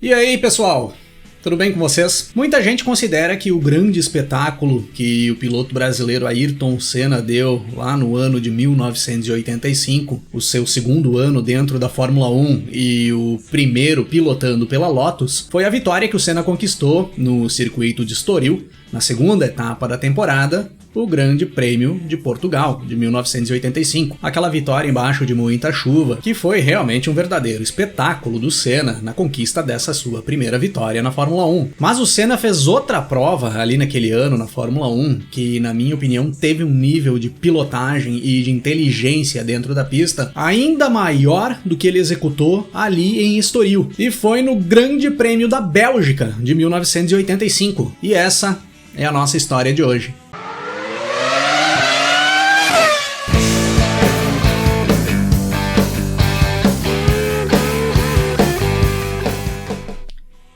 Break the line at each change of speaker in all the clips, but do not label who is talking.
E aí, pessoal? Tudo bem com vocês? Muita gente considera que o grande espetáculo que o piloto brasileiro Ayrton Senna deu lá no ano de 1985, o seu segundo ano dentro da Fórmula 1 e o primeiro pilotando pela Lotus, foi a vitória que o Senna conquistou no circuito de Estoril, na segunda etapa da temporada, o Grande Prêmio de Portugal, de 1985. Aquela vitória embaixo de muita chuva, que foi realmente um verdadeiro espetáculo do Senna na conquista dessa sua primeira vitória na Fórmula 1. Mas o Senna fez outra prova ali naquele ano na Fórmula 1, que na minha opinião teve um nível de pilotagem e de inteligência dentro da pista ainda maior do que ele executou ali em Estoril. E foi no Grande Prêmio da Bélgica, de 1985. E essa é a nossa história de hoje.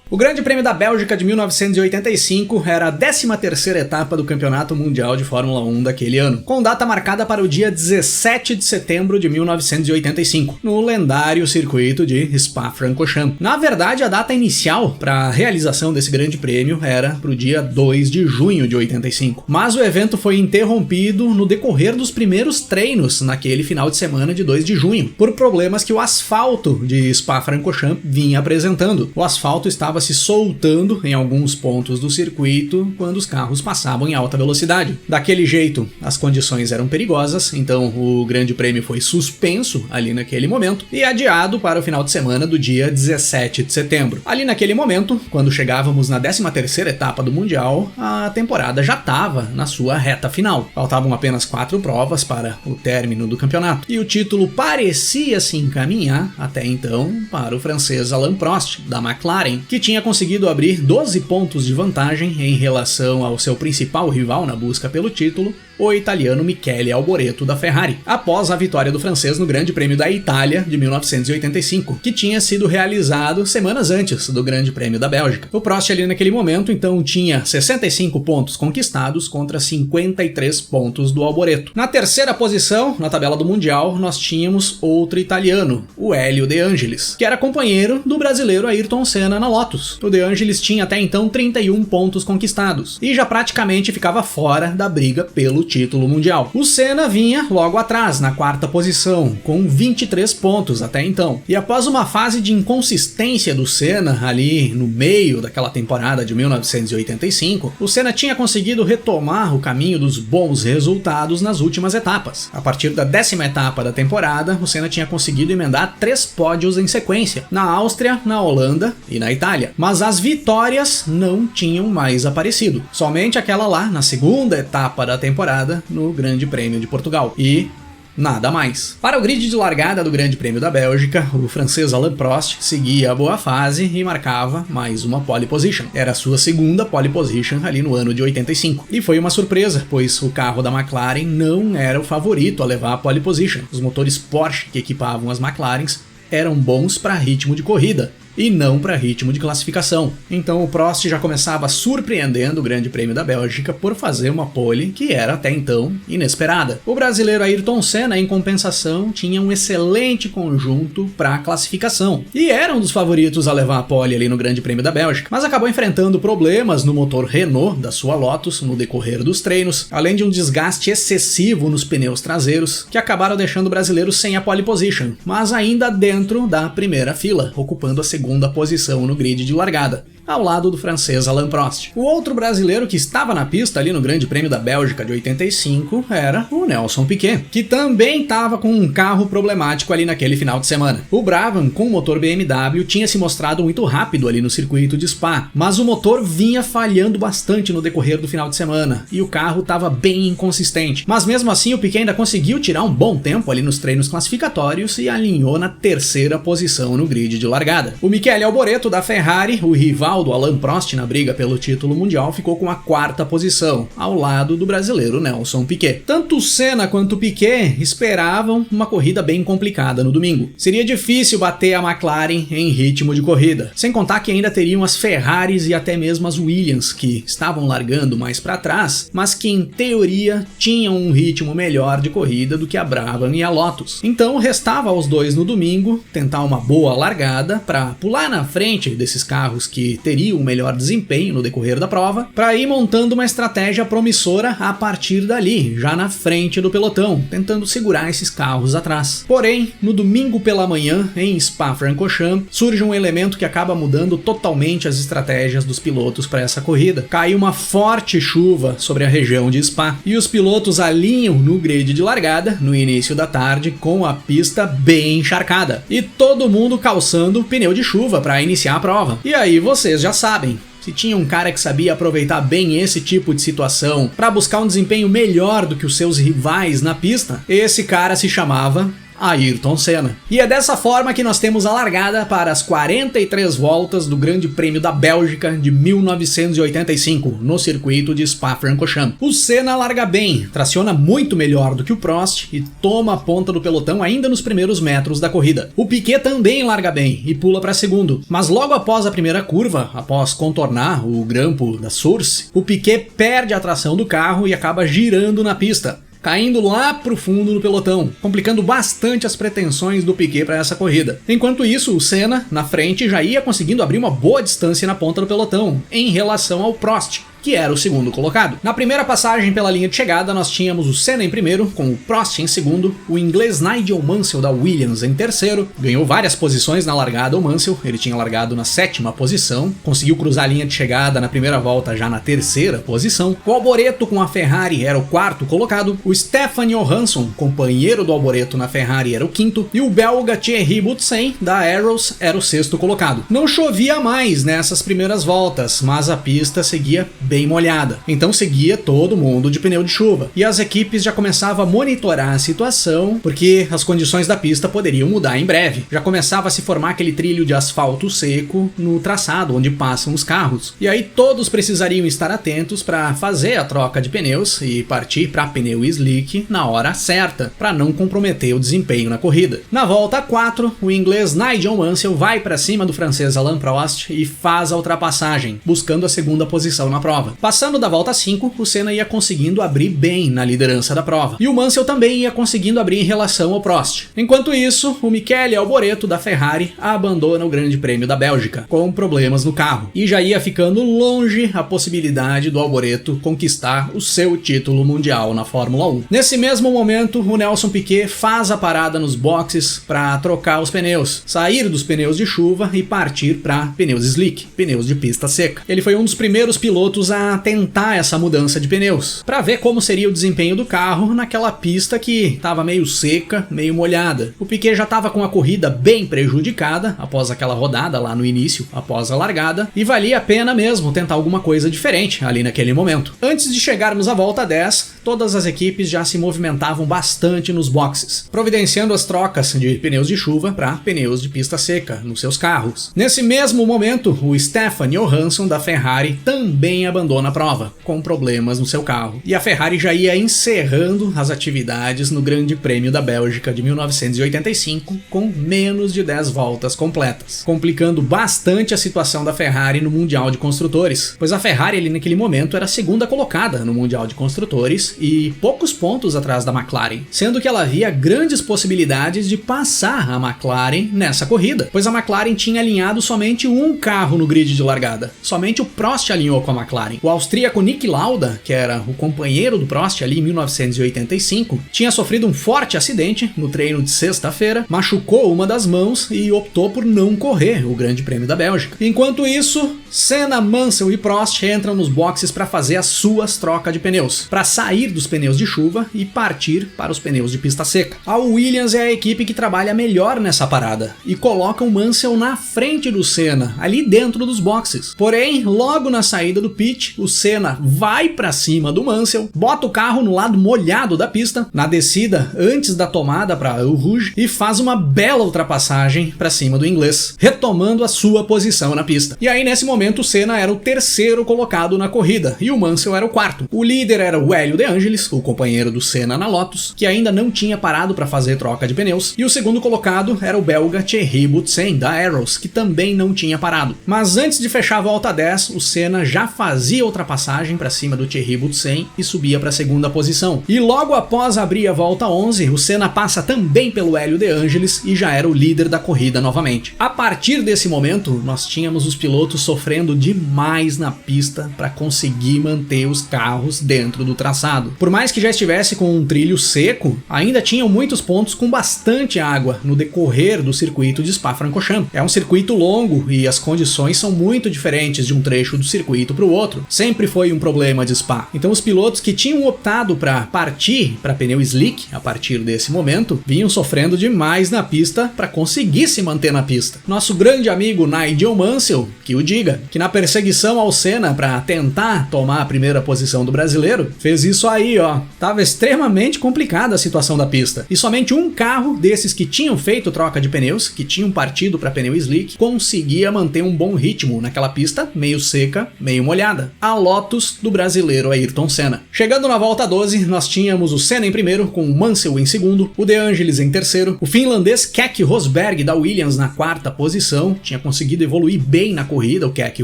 O Grande Prêmio da Bélgica de 1985 era a 13ª etapa do Campeonato Mundial de Fórmula 1 daquele ano, com data marcada para o dia 17 de setembro de 1985, no lendário circuito de Spa-Francorchamps. Na verdade, a data inicial para a realização desse Grande Prêmio era para o dia 2 de junho de 85, mas o evento foi interrompido no decorrer dos primeiros treinos naquele final de semana de 2 de junho, por problemas que o asfalto de Spa-Francorchamps vinha apresentando. O asfalto estava se soltando em alguns pontos do circuito quando os carros passavam em alta velocidade. Daquele jeito, as condições eram perigosas, então o Grande Prêmio foi suspenso ali naquele momento e adiado para o final de semana do dia 17 de setembro. Ali naquele momento, quando chegávamos na 13ª etapa do Mundial, a temporada já estava na sua reta final. Faltavam apenas 4 provas para o término do campeonato e o título parecia se encaminhar até então para o francês Alain Prost, da McLaren, que tinha conseguido abrir 12 pontos de vantagem em relação ao seu principal rival na busca pelo título, o italiano Michele Alboreto da Ferrari, após a vitória do francês no Grande Prêmio da Itália de 1985, que tinha sido realizado semanas antes do Grande Prêmio da Bélgica. O Prost ali naquele momento então tinha 65 pontos conquistados contra 53 pontos do Alboreto. Na terceira posição, na tabela do Mundial, nós tínhamos outro italiano, o Hélio De Angelis, que era companheiro do brasileiro Ayrton Senna na Lotus. O De Angelis tinha até então 31 pontos conquistados e já praticamente ficava fora da briga pelo título mundial. O Senna vinha logo atrás, na quarta posição, com 23 pontos até então. E após uma fase de inconsistência do Senna ali no meio daquela temporada de 1985, o Senna tinha conseguido retomar o caminho dos bons resultados nas últimas etapas. A partir da 10ª etapa da temporada, o Senna tinha conseguido emendar 3 pódios em sequência, na Áustria, na Holanda e na Itália. Mas as vitórias não tinham mais aparecido. Somente aquela lá, na segunda etapa da temporada, no Grande Prêmio de Portugal. E nada mais. Para o grid de largada do Grande Prêmio da Bélgica, o francês Alain Prost seguia a boa fase e marcava mais uma pole position. Era a sua segunda pole position ali no ano de 85. E foi uma surpresa, pois o carro da McLaren não era o favorito a levar a pole position. Os motores Porsche que equipavam as McLarens eram bons para ritmo de corrida e não para ritmo de classificação. Então o Prost já começava surpreendendo o Grande Prêmio da Bélgica por fazer uma pole que era até então inesperada. O brasileiro Ayrton Senna, em compensação, tinha um excelente conjunto para a classificação e era um dos favoritos a levar a pole ali no Grande Prêmio da Bélgica, mas acabou enfrentando problemas no motor Renault da sua Lotus no decorrer dos treinos, além de um desgaste excessivo nos pneus traseiros, que acabaram deixando o brasileiro sem a pole position, mas ainda dentro da primeira fila, ocupando a segunda posição no grid de largada, ao lado do francês Alain Prost. O outro brasileiro que estava na pista ali no Grande Prêmio da Bélgica de 85 era o Nelson Piquet, que também estava com um carro problemático ali naquele final de semana. O Brabham, com o motor BMW, tinha se mostrado muito rápido ali no circuito de Spa, mas o motor vinha falhando bastante no decorrer do final de semana, e o carro estava bem inconsistente. Mas mesmo assim o Piquet ainda conseguiu tirar um bom tempo ali nos treinos classificatórios e alinhou na terceira posição no grid de largada. O Michele Alboreto da Ferrari, o rival rival do Alain Prost na briga pelo título mundial ficou com a 4ª posição, ao lado do brasileiro Nelson Piquet. Tanto Senna quanto Piquet esperavam uma corrida bem complicada no domingo. Seria difícil bater a McLaren em ritmo de corrida, sem contar que ainda teriam as Ferraris e até mesmo as Williams, que estavam largando mais para trás, mas que em teoria tinham um ritmo melhor de corrida do que a Brabham e a Lotus. Então restava aos dois no domingo tentar uma boa largada para pular na frente desses carros que teriam um melhor desempenho no decorrer da prova, para ir montando uma estratégia promissora a partir dali, já na frente do pelotão, tentando segurar esses carros atrás. Porém, no domingo pela manhã, em Spa-Francorchamps, surge um elemento que acaba mudando totalmente as estratégias dos pilotos para essa corrida. Cai uma forte chuva sobre a região de Spa e os pilotos alinham no grid de largada no início da tarde com a pista bem encharcada e todo mundo calçando pneu de chuva para iniciar a prova. E aí vocês já sabem, se tinha um cara que sabia aproveitar bem esse tipo de situação para buscar um desempenho melhor do que os seus rivais na pista, esse cara se chamava Ayrton Senna. E é dessa forma que nós temos a largada para as 43 voltas do Grande Prêmio da Bélgica de 1985, no circuito de Spa-Francorchamps. O Senna larga bem, traciona muito melhor do que o Prost e toma a ponta do pelotão ainda nos primeiros metros da corrida. O Piquet também larga bem e pula para segundo, mas logo após a primeira curva, após contornar o grampo da Source, o Piquet perde a tração do carro e acaba girando na pista, caindo lá pro fundo do pelotão, complicando bastante as pretensões do Piquet para essa corrida. Enquanto isso, o Senna, na frente, já ia conseguindo abrir uma boa distância na ponta do pelotão, em relação ao Prost, que era o segundo colocado. Na primeira passagem pela linha de chegada, nós tínhamos o Senna em primeiro, com o Prost em segundo, o inglês Nigel Mansell da Williams em terceiro, ganhou várias posições na largada o Mansell, ele tinha largado na 7ª posição, conseguiu cruzar a linha de chegada na primeira volta já na 3ª posição, o Alboreto com a Ferrari era o 4º colocado, o Stefan Johansson, companheiro do Alboreto na Ferrari, era o 5º, e o belga Thierry Boutsen da Arrows era o 6º colocado. Não chovia mais nessas primeiras voltas, mas a pista seguia bem molhada, então seguia todo mundo de pneu de chuva, e as equipes já começavam a monitorar a situação, porque as condições da pista poderiam mudar em breve. Já começava a se formar aquele trilho de asfalto seco no traçado onde passam os carros, e aí todos precisariam estar atentos para fazer a troca de pneus e partir para pneu slick na hora certa, para não comprometer o desempenho na corrida. Na volta 4, o inglês Nigel Mansell vai para cima do francês Alain Prost e faz a ultrapassagem, buscando a 2ª posição na prova. Passando da volta 5, o Senna ia conseguindo abrir bem na liderança da prova, e o Mansell também ia conseguindo abrir em relação ao Prost. Enquanto isso, o Michele Alboreto da Ferrari abandona o Grande Prêmio da Bélgica, com problemas no carro, e já ia ficando longe a possibilidade do Alboreto conquistar o seu título mundial na Fórmula 1. Nesse mesmo momento, o Nelson Piquet faz a parada nos boxes para trocar os pneus, sair dos pneus de chuva e partir para pneus slick, pneus de pista seca. Ele foi um dos primeiros pilotos a tentar essa mudança de pneus, para ver como seria o desempenho do carro naquela pista que estava meio seca, meio molhada. O Piquet já estava com a corrida bem prejudicada após aquela rodada lá no início, após a largada, e valia a pena mesmo tentar alguma coisa diferente ali naquele momento. Antes de chegarmos à volta 10, todas as equipes já se movimentavam bastante nos boxes, providenciando as trocas de pneus de chuva para pneus de pista seca nos seus carros. Nesse mesmo momento, o Stefan Johansson da Ferrari também abandona a prova, com problemas no seu carro, e a Ferrari já ia encerrando as atividades no Grande Prêmio da Bélgica de 1985 com menos de 10 voltas completas, complicando bastante a situação da Ferrari no Mundial de Construtores, pois a Ferrari ali naquele momento era a 2ª colocada no Mundial de Construtores e poucos pontos atrás da McLaren, sendo que ela havia grandes possibilidades de passar a McLaren nessa corrida, pois a McLaren tinha alinhado somente um carro no grid de largada, somente o Prost alinhou com a McLaren. O austríaco Niki Lauda, que era o companheiro do Prost ali em 1985, tinha sofrido um forte acidente no treino de sexta-feira, machucou uma das mãos e optou por não correr o Grande Prêmio da Bélgica. Enquanto isso, Senna, Mansell e Prost entram nos boxes para fazer as suas trocas de pneus, para sair dos pneus de chuva e partir para os pneus de pista seca. A Williams é a equipe que trabalha melhor nessa parada e coloca o Mansell na frente do Senna, ali dentro dos boxes. Porém, logo na saída do pit, o Senna vai para cima do Mansell, bota o carro no lado molhado da pista, na descida antes da tomada para Eau Rouge, e faz uma bela ultrapassagem para cima do inglês, retomando a sua posição na pista. E aí nesse momento momento o Senna era o terceiro colocado na corrida e o Mansell era o quarto. O líder era o Hélio De Angelis, o companheiro do Senna na Lotus, que ainda não tinha parado para fazer troca de pneus, e o segundo colocado era o belga Thierry Boutsen da Arrows, que também não tinha parado. Mas antes de fechar a volta 10, o Senna já fazia ultrapassagem para cima do Thierry Boutsen e subia para a segunda posição. E logo após abrir a volta 11, o Senna passa também pelo Hélio De Angelis e já era o líder da corrida novamente. A partir desse momento, nós tínhamos os pilotos sofrendo demais na pista para conseguir manter os carros dentro do traçado. Por mais que já estivesse com um trilho seco, ainda tinham muitos pontos com bastante água no decorrer do circuito de Spa-Francorchamps. É um circuito longo e as condições são muito diferentes de um trecho do circuito para o outro. Sempre foi um problema de Spa. Então os pilotos que tinham optado para partir para pneu slick a partir desse momento vinham sofrendo demais na pista para conseguir se manter na pista. Nosso grande amigo Nigel Mansell, que o diga, que na perseguição ao Senna para tentar tomar a primeira posição do brasileiro, fez isso aí, ó. Tava extremamente complicada a situação da pista. E somente um carro desses que tinham feito troca de pneus, que tinham partido para pneu slick, conseguia manter um bom ritmo naquela pista meio seca, meio molhada. A Lotus do brasileiro Ayrton Senna. Chegando na volta 12, nós tínhamos o Senna em primeiro, com o Mansell em segundo, o De Angelis em terceiro, o finlandês Keke Rosberg da Williams na quarta posição, tinha conseguido evoluir bem na corrida, o Keke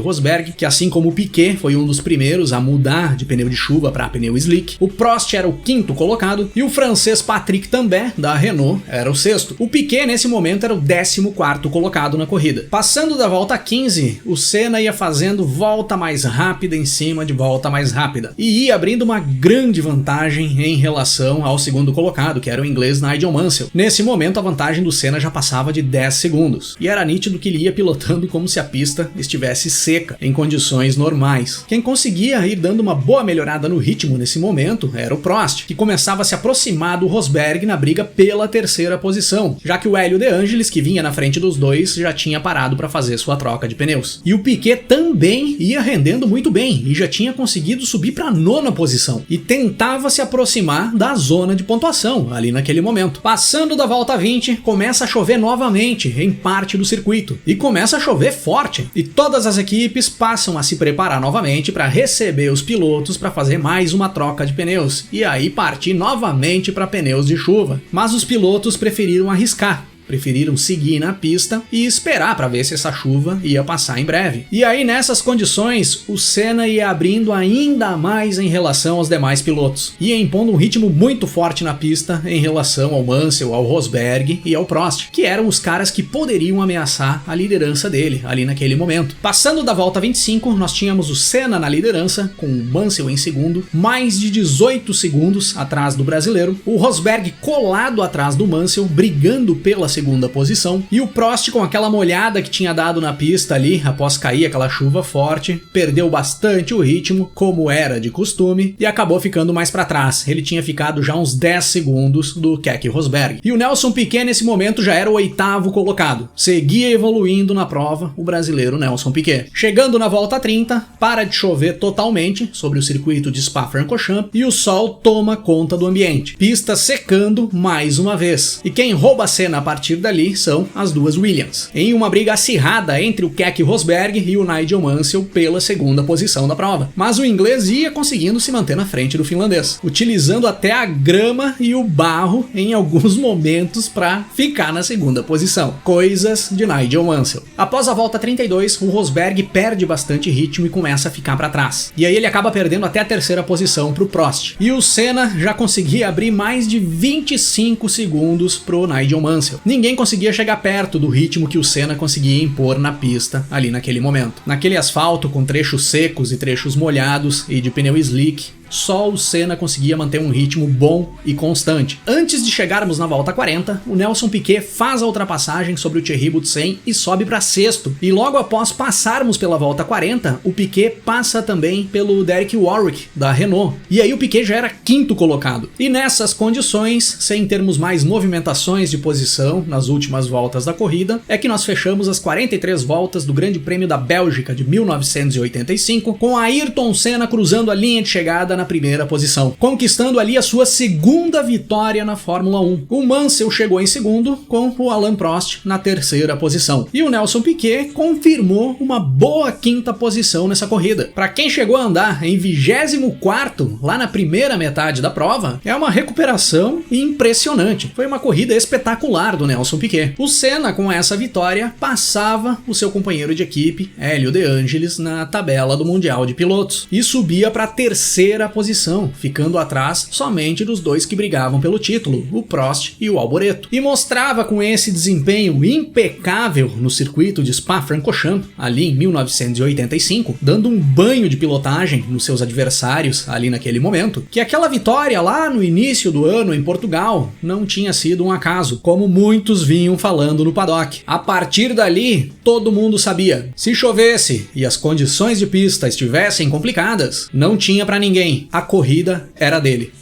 Rosberg, que assim como o Piquet foi um dos primeiros a mudar de pneu de chuva para pneu slick. O Prost era o quinto colocado e o francês Patrick Tambay da Renault era o sexto. O Piquet nesse momento era o 14º colocado na corrida. Passando da volta 15, o Senna ia fazendo volta mais rápida em cima de volta mais rápida e ia abrindo uma grande vantagem em relação ao segundo colocado, que era o inglês Nigel Mansell. Nesse momento a vantagem do Senna já passava de 10 segundos e era nítido que ele ia pilotando como se a pista estivesse seca, em condições normais. Quem conseguia ir dando uma boa melhorada no ritmo nesse momento era o Prost, que começava a se aproximar do Rosberg na briga pela terceira posição, já que o Hélio De Angelis, que vinha na frente dos dois, já tinha parado para fazer sua troca de pneus. E o Piquet também ia rendendo muito bem e já tinha conseguido subir para a nona posição e tentava se aproximar da zona de pontuação ali naquele momento. Passando da volta 20, começa a chover novamente em parte do circuito e começa a chover forte e todas as equipes passam a se preparar novamente para receber os pilotos para fazer mais uma troca de pneus e aí partir novamente para pneus de chuva. Mas os pilotos preferiram arriscar. Preferiram seguir na pista e esperar para ver se essa chuva ia passar em breve. E aí nessas condições, o Senna ia abrindo ainda mais em relação aos demais pilotos. Ia impondo um ritmo muito forte na pista em relação ao Mansell, ao Rosberg e ao Prost, que eram os caras que poderiam ameaçar a liderança dele ali naquele momento. Passando da volta 25, nós tínhamos o Senna na liderança, com o Mansell em segundo, mais de 18 segundos atrás do brasileiro, o Rosberg colado atrás do Mansell, brigando pela segunda posição, e o Prost, com aquela molhada que tinha dado na pista ali após cair aquela chuva forte, perdeu bastante o ritmo, como era de costume, e acabou ficando mais para trás. Ele tinha ficado já uns 10 segundos do Keke Rosberg. E o Nelson Piquet nesse momento já era o 8º colocado. Seguia evoluindo na prova o brasileiro Nelson Piquet. Chegando na volta 30, para de chover totalmente sobre o circuito de Spa-Francorchamps e o sol toma conta do ambiente. Pista secando mais uma vez. E quem rouba a cena a partir dali são as duas Williams, em uma briga acirrada entre o Keke Rosberg e o Nigel Mansell pela segunda posição da prova. Mas o inglês ia conseguindo se manter na frente do finlandês, utilizando até a grama e o barro em alguns momentos para ficar na segunda posição. Coisas de Nigel Mansell. Após a volta 32, o Rosberg perde bastante ritmo e começa a ficar para trás. E aí ele acaba perdendo até a terceira posição para o Prost. E o Senna já conseguia abrir mais de 25 segundos para o Nigel Mansell. Ninguém conseguia chegar perto do ritmo que o Senna conseguia impor na pista ali naquele momento. Naquele asfalto com trechos secos e trechos molhados e de pneu slick, só o Senna conseguia manter um ritmo bom e constante. Antes de chegarmos na volta 40, o Nelson Piquet faz a ultrapassagem sobre o Thierry Boutsen e sobe para sexto. E logo após passarmos pela volta 40, o Piquet passa também pelo Derek Warwick, da Renault. E aí o Piquet já era quinto colocado. E nessas condições, sem termos mais movimentações de posição nas últimas voltas da corrida, é que nós fechamos as 43 voltas do Grande Prêmio da Bélgica de 1985, com Ayrton Senna cruzando a linha de chegada na na primeira posição, conquistando ali a sua segunda vitória na Fórmula 1. O Mansell chegou em segundo, com o Alain Prost na terceira posição. E o Nelson Piquet confirmou uma boa quinta posição nessa corrida. Para quem chegou a andar em 24º, lá na primeira metade da prova, é uma recuperação impressionante. Foi uma corrida espetacular do Nelson Piquet. O Senna, com essa vitória, passava o seu companheiro de equipe, Hélio De Angelis, na tabela do Mundial de Pilotos e subia para a terceira posição, ficando atrás somente dos dois que brigavam pelo título, o Prost e o Alboreto. E mostrava com esse desempenho impecável no circuito de Spa-Francorchamps, ali em 1985, dando um banho de pilotagem nos seus adversários ali naquele momento, que aquela vitória lá no início do ano em Portugal não tinha sido um acaso, como muitos vinham falando no paddock. A partir dali, todo mundo sabia, se chovesse e as condições de pista estivessem complicadas, não tinha pra ninguém, a corrida era dele.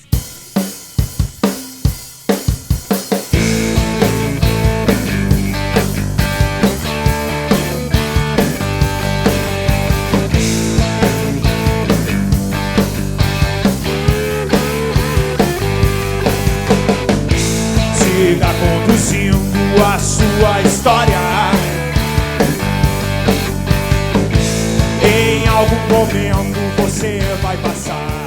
Siga conduzindo a sua história. Em algum momento você vai passar.